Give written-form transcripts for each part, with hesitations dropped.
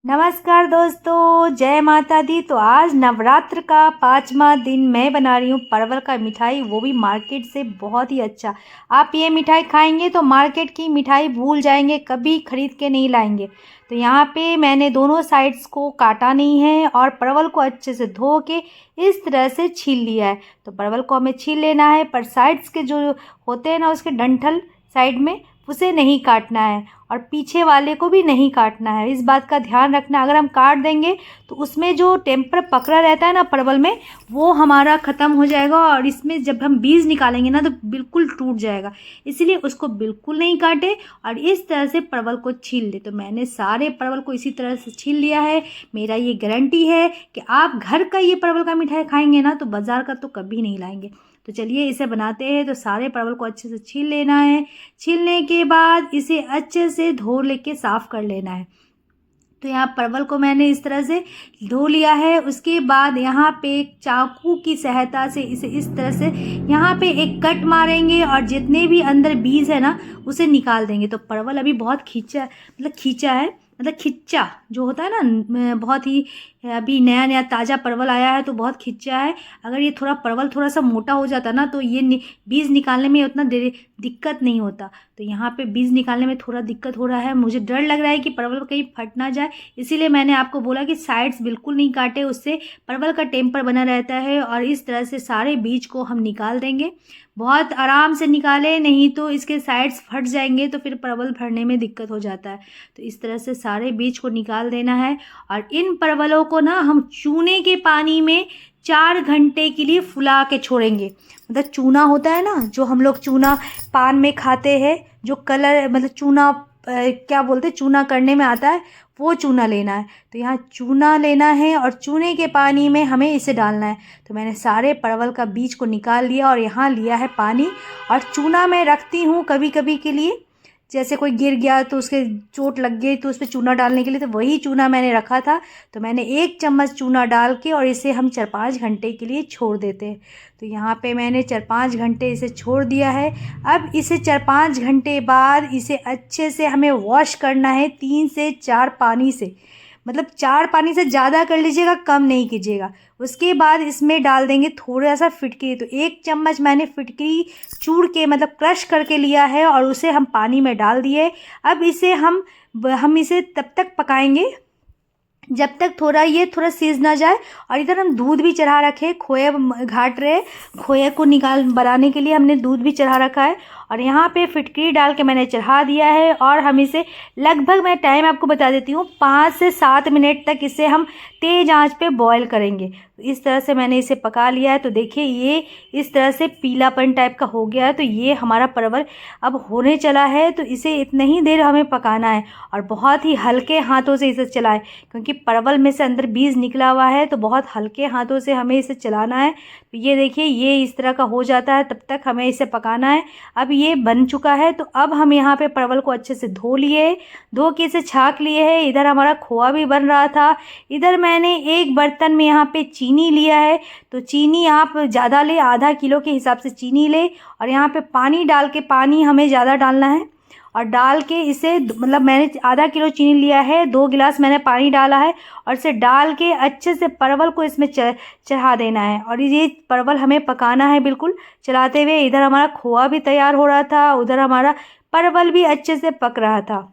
नमस्कार दोस्तों, जय माता दी। तो आज नवरात्र का 5वां दिन मैं बना रही हूँ परवल का मिठाई, वो भी मार्केट से बहुत ही अच्छा। आप ये मिठाई खाएंगे तो मार्केट की मिठाई भूल जाएंगे, कभी खरीद के नहीं लाएंगे। तो यहाँ पे मैंने दोनों साइड्स को काटा नहीं है और परवल को अच्छे से धो के इस तरह से छील लिया है। तो परवल को हमें छील लेना है, पर साइड्स के जो होते हैं ना, उसके डंठल साइड में उसे नहीं काटना है और पीछे वाले को भी नहीं काटना है। इस बात का ध्यान रखना, अगर हम काट देंगे तो उसमें जो टेम्पर पकड़ा रहता है ना परवल में, वो हमारा ख़त्म हो जाएगा और इसमें जब हम बीज निकालेंगे ना तो बिल्कुल टूट जाएगा। इसलिए उसको बिल्कुल नहीं काटे और इस तरह से परवल को छील ले। तो मैंने सारे परवल को इसी तरह से छील लिया है। मेरा ये गारंटी है कि आप घर का ये परवल का मिठाई खाएंगे ना तो बाज़ार का तो कभी नहीं लाएंगे। तो चलिए इसे बनाते हैं। तो सारे परवल को अच्छे से छील लेना है। छीलने के बाद इसे अच्छे से धो लेके साफ़ कर लेना है। तो यहाँ परवल को मैंने इस तरह से धो लिया है। उसके बाद यहाँ पे एक चाकू की सहायता से इसे इस तरह से यहाँ पे एक कट मारेंगे और जितने भी अंदर बीज है ना उसे निकाल देंगे। तो परवल अभी बहुत खींचा, मतलब खींचा है, मतलब खिच्चा जो होता है ना, बहुत ही अभी नया नया ताज़ा परवल आया है तो बहुत खिच्चा है। अगर ये थोड़ा परवल थोड़ा सा मोटा हो जाता ना तो ये बीज निकालने में उतना दिक्कत नहीं होता। तो यहाँ पे बीज निकालने में थोड़ा दिक्कत हो रहा है। मुझे डर लग रहा है कि परवल कहीं फट ना जाए, इसीलिए मैंने आपको बोला कि साइड्स बिल्कुल नहीं काटे, उससे परवल का टेम्पर बना रहता है। और इस तरह से सारे बीज को हम निकाल देंगे। बहुत आराम से निकालें, नहीं तो इसके साइड्स फट जाएंगे तो फिर परवल भरने में दिक्कत हो जाता है। तो इस तरह से सारे बीज को निकाल देना है और इन परवलों को ना हम चूने के पानी में 4 घंटे के लिए फुला के छोड़ेंगे। मतलब चूना होता है ना, जो हम लोग चूना पान में खाते हैं, जो कलर मतलब चूना क्या बोलते हैं, चूना करने में आता है, वो चूना लेना है। तो यहाँ चूना लेना है और चूने के पानी में हमें इसे डालना है। तो मैंने सारे परवल का बीज को निकाल लिया और यहाँ लिया है पानी। और चूना मैं रखती हूँ कभी कभी के लिए, जैसे कोई गिर गया तो उसके चोट लग गई तो उस पर चूना डालने के लिए, तो वही चूना मैंने रखा था। तो मैंने 1 चम्मच चूना डाल के और इसे हम 4-5 घंटे के लिए छोड़ देते हैं। तो यहाँ पे मैंने 4-5 घंटे इसे छोड़ दिया है। अब इसे 4-5 घंटे बाद इसे अच्छे से हमें वॉश करना है 3 से 4 पानी से। मतलब 4 पानी से ज़्यादा कर लीजिएगा, कम नहीं कीजिएगा। उसके बाद इसमें डाल देंगे थोड़ा सा फिटकरी। तो 1 चम्मच मैंने फिटकरी चूर के मतलब क्रश करके लिया है और उसे हम पानी में डाल दिए। अब इसे हम इसे तब तक पकाएंगे जब तक ये थोड़ा सीज ना जाए। और इधर हम दूध भी चढ़ा रखे, खोए घाट रहे, खोए को निकाल बनाने के लिए हमने दूध भी चढ़ा रखा है। और यहाँ पे फिटकरी डाल के मैंने चढ़ा दिया है और हम इसे लगभग, मैं टाइम आपको बता देती हूँ, 5 से 7 मिनट तक इसे हम तेज़ आंच पे बॉईल करेंगे। इस तरह से मैंने इसे पका लिया है। तो देखिए ये इस तरह से पीलापन टाइप का हो गया है। तो ये हमारा परवल अब होने चला है। तो इसे इतनी ही देर हमें पकाना है और बहुत ही हल्के हाथों से इसे चलाएं, क्योंकि परवल में से अंदर बीज निकला हुआ है। तो बहुत हल्के हाथों से हमें इसे चलाना है। तो ये देखिए ये इस तरह का हो जाता है, तब तक हमें इसे पकाना है। अब ये बन चुका है। तो अब हम यहाँ पे परवल को अच्छे से धो के इसे छाक लिए है। इधर हमारा खोआ भी बन रहा था। इधर मैंने एक बर्तन में यहाँ पे चीनी लिया है। तो चीनी आप ज़्यादा ले, आधा किलो के हिसाब से चीनी ले। और यहाँ पे पानी डाल के, पानी हमें ज़्यादा डालना है और डाल के इसे, मतलब मैंने आधा किलो चीनी लिया है, 2 गिलास मैंने पानी डाला है। और इसे डाल के अच्छे से परवल को इसमें चढ़ा देना है और ये परवल हमें पकाना है बिल्कुल चलाते हुए। इधर हमारा खोआ भी तैयार हो रहा था, उधर हमारा परवल भी अच्छे से पक रहा था।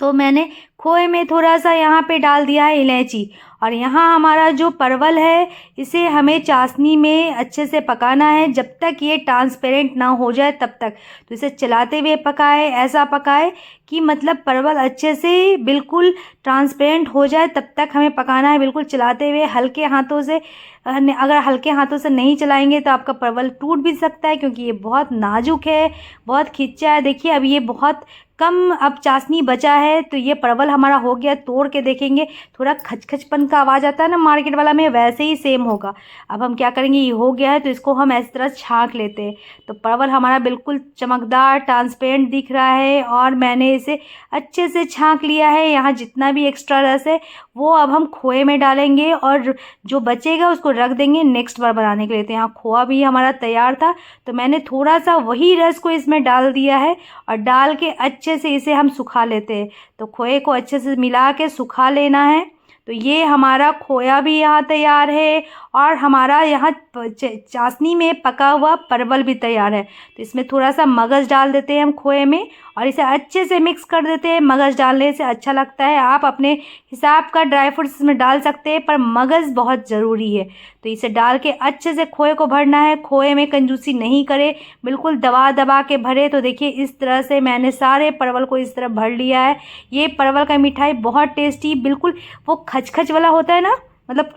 तो मैंने खोए में थोड़ा सा यहाँ पे डाल दिया है इलायची। और यहाँ हमारा जो परवल है इसे हमें चाशनी में अच्छे से पकाना है जब तक ये ट्रांसपेरेंट ना हो जाए तब तक। तो इसे चलाते हुए पकाए, ऐसा पकाए कि मतलब परवल अच्छे से बिल्कुल ट्रांसपेरेंट हो जाए, तब तक हमें पकाना है बिल्कुल चलाते हुए हल्के हाथों से। अगर हल्के हाथों से नहीं चलाएंगे तो आपका परवल टूट भी सकता है, क्योंकि ये बहुत नाजुक है, बहुत खिंचा है। देखिए अब ये बहुत कम अब चाशनी बचा है। तो ये परवल हमारा हो गया। तोड़ के देखेंगे थोड़ा खचखचपन का आवाज़ आता है ना मार्केट वाला में, वैसे ही सेम होगा। अब हम क्या करेंगे, ये हो गया है तो इसको हम इस तरह छाँक लेते हैं। तो परवल हमारा बिल्कुल चमकदार ट्रांसपेरेंट दिख रहा है और मैंने इसे अच्छे से छाँक लिया है। यहाँ जितना भी एक्स्ट्रा रस है वो अब हम खोए में डालेंगे और जो बचेगा उसको रख देंगे नेक्स्ट बार बनाने के लिए। तो यहाँ खोआ भी हमारा तैयार था, तो मैंने थोड़ा सा वही रस को इसमें डाल दिया है और डाल के अच्छे अच्छे से इसे हम सुखा लेते हैं। तो खोए को अच्छे से मिला के सुखा लेना है। तो ये हमारा खोया भी यहाँ तैयार है और हमारा यहाँ चाशनी में पका हुआ परवल भी तैयार है। तो इसमें थोड़ा सा मगज़ डाल देते हैं हम खोए में और इसे अच्छे से मिक्स कर देते हैं। मगज़ डालने से अच्छा लगता है। आप अपने हिसाब का ड्राई फ्रूट्स इसमें डाल सकते हैं, पर मगज़ बहुत ज़रूरी है। तो इसे डाल के अच्छे से खोए को भरना है। खोए में कंजूसी नहीं करे, बिल्कुल दबा दबा के भरे। तो देखिए इस तरह से मैंने सारे परवल को इस तरह भर लिया है। ये परवल का मिठाई बहुत टेस्टी, बिल्कुल वो खचखच वाला होता है ना, मतलब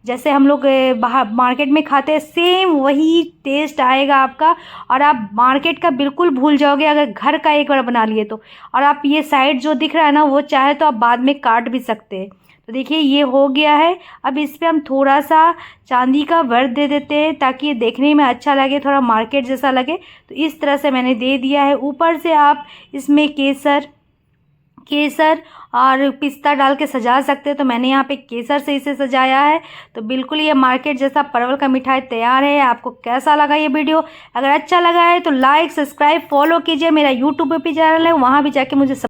जैसे हम लोग बाहर मार्केट में खाते हैं, सेम वही टेस्ट आएगा आपका। और आप मार्केट का बिल्कुल भूल जाओगे अगर घर का एक बार बना लिए तो। और आप ये साइड जो दिख रहा है ना, वो चाहे तो आप बाद में काट भी सकते हैं। तो देखिए ये हो गया है। अब इस पर हम थोड़ा सा चांदी का वर्क दे देते हैं ताकि ये देखने में अच्छा लगे, थोड़ा मार्केट जैसा लगे। तो इस तरह से मैंने दे दिया है। ऊपर से आप इसमें केसर और पिस्ता डाल के सजा सकते हैं। तो मैंने यहाँ पे केसर से इसे सजाया है। तो बिल्कुल ये मार्केट जैसा परवल का मिठाई तैयार है। आपको कैसा लगा ये वीडियो? अगर अच्छा लगा है तो लाइक, सब्सक्राइब, फॉलो कीजिए। मेरा यूट्यूब पे भी चैनल है, वहाँ भी जाके मुझे